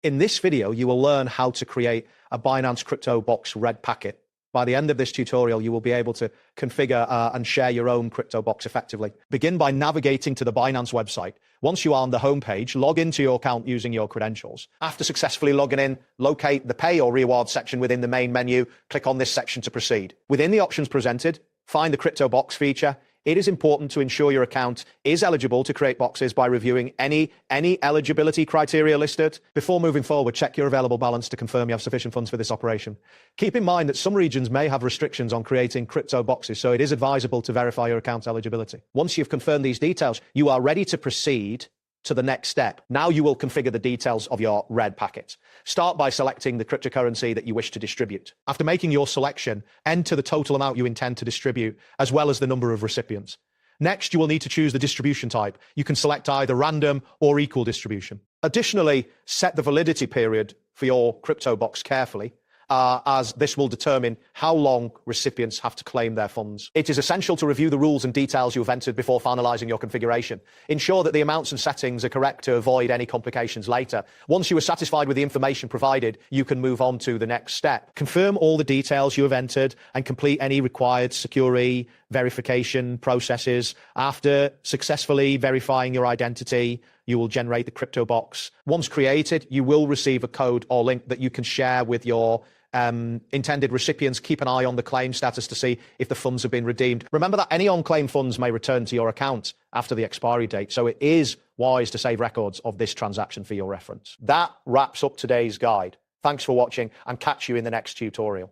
In this video, you will learn how to create a Binance Crypto Box red packet. By the end of this tutorial, you will be able to configure and share your own crypto box effectively. Begin by navigating to the Binance website. Once you are on the homepage, log into your account using your credentials. After successfully logging in, locate the Pay or Reward section within the main menu. Click on this section to proceed. Within the options presented, find the Crypto Box feature. It is important to ensure your account is eligible to create boxes by reviewing any eligibility criteria listed. Before moving forward, check your available balance to confirm you have sufficient funds for this operation. Keep in mind that some regions may have restrictions on creating crypto boxes, so it is advisable to verify your account's eligibility. Once you've confirmed these details, you are ready to proceed to the next step. Now you will configure the details of your red packet. Start by selecting the cryptocurrency that you wish to distribute. After making your selection, enter the total amount you intend to distribute, as well as the number of recipients. Next, you will need to choose the distribution type. You can select either random or equal distribution. Additionally, set the validity period for your crypto box carefully, as this will determine how long recipients have to claim their funds. It is essential to review the rules and details you have entered before finalizing your configuration. Ensure that the amounts and settings are correct to avoid any complications later. Once you are satisfied with the information provided, you can move on to the next step. Confirm all the details you have entered and complete any required security verification processes. After successfully verifying your identity, you will generate the crypto box. Once created, you will receive a code or link that you can share with your intended recipients. Keep an eye on the claim status to see if the funds have been redeemed. Remember that any unclaimed funds may return to your account after the expiry date, so it is wise to save records of this transaction for your reference. That wraps up today's guide. Thanks for watching, and catch you in the next tutorial.